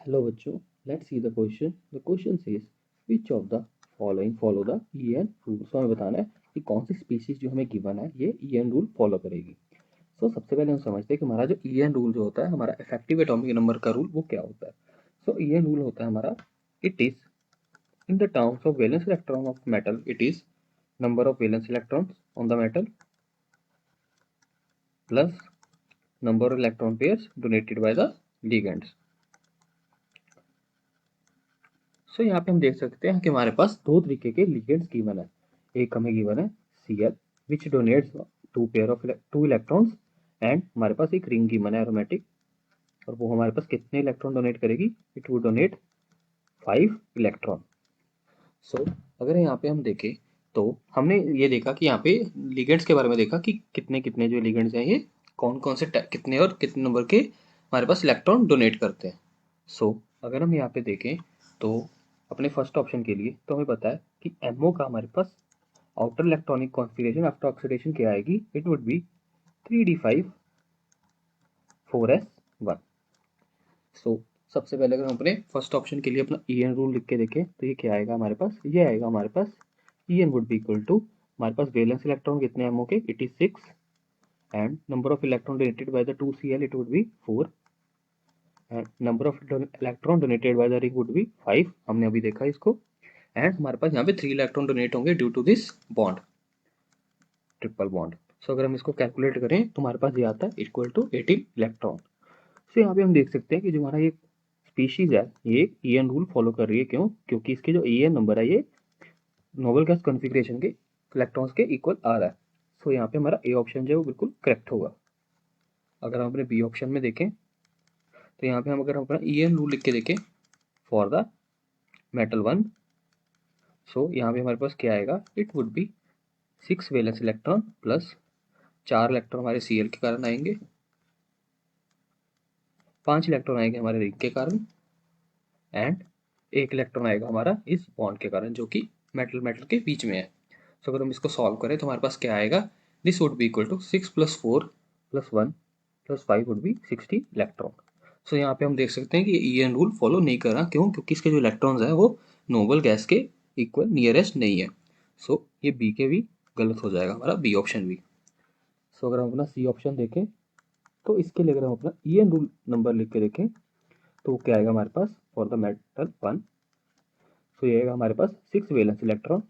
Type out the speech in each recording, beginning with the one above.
Hello बच्चों, let's see the question. The question says which of the following follow the EN rule. So हमें बताना है कि कौन सी स्पीशीज जो हमें गिवन है ये EN रूल फॉलो करेगी. So सबसे पहले हम समझते हैं कि हमारा जो EN रूल जो होता है, हमारा इफेक्टिव एटॉमिक नंबर का रूल वो क्या होता है. So EN रूल होता है हमारा, it is in the terms of valence electron of metal, it is number of valence electrons on the metal plus number of electron pairs donated by the ligands. सो यहाँ पे हम देख सकते हैं कि हमारे पास दो तरीके के लिगेंड्स गिवन है. एक हमें गिवन है Cl which donates two electrons and हमारे पास एक रिंग गिवन है एरोमेटिक, और वो हमारे पास कितने इलेक्ट्रॉन डोनेट करेगी, इट वुड डोनेट 5 इलेक्ट्रॉन. सो अगर यहाँ पे हम देखें तो हमने ये देखा कि यहाँ पे लिगेंड्स के बारे में देखा कि कितने कितने जो लिगेंड्स हैं ये कौन कौन से कितने और कितने नंबर के हमारे पास इलेक्ट्रॉन डोनेट करते हैं. सो अगर हम यहाँ पे देखें तो अपने फर्स्ट ऑप्शन के लिए तो हमें पता है कि MO का हमारे पास outer electronic configuration after oxidation क्या आएगी, it would B 3d5 4s1. सो सबसे पहले अगर हम अपने फर्स्ट ऑप्शन के लिए अपना EN रूल लिख के देखें तो ये क्या आएगा हमारे पास, ये आएगा हमारे पास EN would be equal to हमारे पास वैलेंस इलेक्ट्रॉन कितने MO के, it is 6 and number of electron donated by the 2Cl it would be 4 and number of electron donated by the ring would be 5. हमने अभी देखा इसको. And हमारे पास यहाँ पे 3 इलेक्ट्रॉन डोनेट होंगे due to this bond, triple bond. So अगर हम इसको कैलकुलेट करें तो हमारे पास ये आता है इक्वल टू 18 इलेक्ट्रॉन. सो यहाँ पे हम देख सकते हैं कि जो हमारा ये स्पीशीज है ये EN रूल फॉलो कर रही है. क्यों? क्योंकि इसके जो EN नंबर है ये नोबल गैस कॉन्फिगरेशन के इलेक्ट्रॉन्स के इक्वल आ रहा है. सो यहाँ पे हमारा ए ऑप्शन जो है वो बिल्कुल करेक्ट होगा. अगर हम अपने बी ऑप्शन में देखें तो यहाँ पे हम अगर हम अपना EN रूल लिख के देखें फॉर द मेटल 1, सो यहाँ पे हमारे पास क्या आएगा, it would B 6 valence electron plus 4 electron हमारे Cl के कारण आएंगे, 5 इलेक्ट्रॉन आएंगे हमारे रिंग के कारण एंड 1 इलेक्ट्रॉन आएगा हमारा इस बॉन्ड के कारण जो कि मेटल मेटल के बीच में है. सो अगर हम इसको सॉल्व करें तो हमारे पास क्या आएगा, this would be equal to 6 + 4 + 1 + 5 would be 60 electron. So यहाँ पे हम देख सकते हैं कि EN रूल फॉलो नहीं कर रहा. क्यों? क्योंकि इसके जो इलेक्ट्रॉन्स हैं वो नोबल गैस के इक्वल नियरेस्ट नहीं है. सो ये बी के भी गलत हो जाएगा हमारा बी ऑप्शन भी. सो अगर हम अपना सी ऑप्शन देखें तो इसके लिए अगर हम अपना EN रूल नंबर लिख के देखें तो क्या आएगा हमारे पास फॉर द मेटल 1. सो ये आएगा हमारे पास 6 वैलेंस इलेक्ट्रॉन.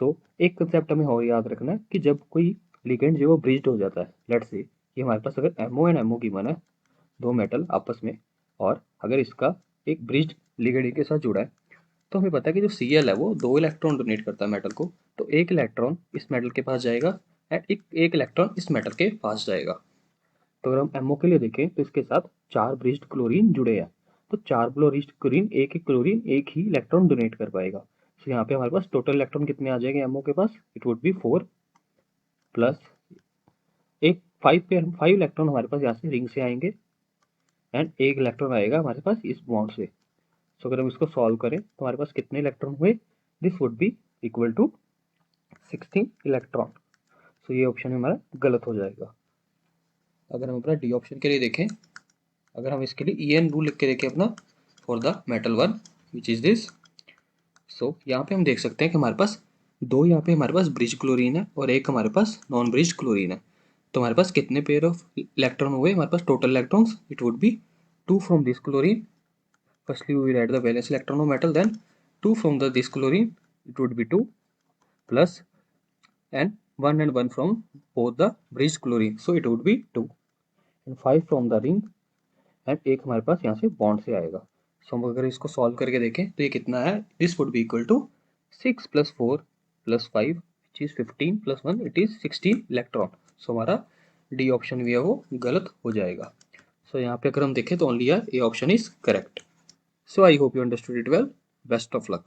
सो एक कंसेप्ट हमें और याद रखना है कि जब कोई लिगेंड जो वो ब्रिज्ड हो जाता है, लेट्स से ये हमारे पास अगर MO एंड MO गिवन है दो मेटल आपस में, और अगर इसका एक ब्रिज्ड लिगेंड के साथ जुड़ा है तो हमें पता है कि जो Cl है वो 2 इलेक्ट्रॉन डोनेट करता है मेटल को. तो 1 इलेक्ट्रॉन इस मेटल के पास जाएगा एंड एक इलेक्ट्रॉन इस मेटल के पास जाएगा. तो अगर हम MO के लिए देखें तो इसके साथ 4 ब्रिज्ड क्लोरीन जुड़े हैं. तो 4 ब्रिज्ड क्लोरीन एक क्लोरीन एक ही इलेक्ट्रॉन डोनेट कर पाएगा. तो यहाँ पे हमारे पास टोटल इलेक्ट्रॉन कितने आ जाएंगे MO के पास, इट वुड बी 4 प्लस एक 5 इलेक्ट्रॉन हमारे पास यहाँ से रिंग से आएंगे एंड एक इलेक्ट्रॉन आएगा हमारे पास इस बॉन्ड से. सो अगर हम इसको सॉल्व करें तो हमारे पास कितने इलेक्ट्रॉन हुए, this would be equal to 16 electron. So ये ऑप्शन हमारा गलत हो जाएगा. अगर हम अपना डी ऑप्शन के लिए देखें, अगर हम इसके लिए EN रूल लिख के देखें अपना for the metal 1 which is this. So यहाँ पे हम देख सकते हैं कि हमारे पास दो यहाँ पे हमारे पास ब्रिज क्लोरीन है और एक हमारे पास नॉन ब्रिज क्लोरीन है. तो हमारे पास कितने पेयर ऑफ इलेक्ट्रॉन हुए हमारे पास total electrons, it would be 2 from this chlorine. Firstly, we will add the valence electron of metal, then 2 from this chlorine, it would be 2 plus and 1 from both the bridged chlorine, so it would be 2 and 5 from the ring and एक हमारे पास यहाँ से bond से आएगा. सो हम अगर इसको solve करके देखें तो ये कितना है, this would be equal to 6 + 4 + 5 which is 15 + 1 it is 16 electron. सो हमारा डी ऑप्शन भी है वो गलत हो जाएगा. सो यहाँ पे अगर हम देखें तो only A option is correct. So I hope you understood it well. Best of luck.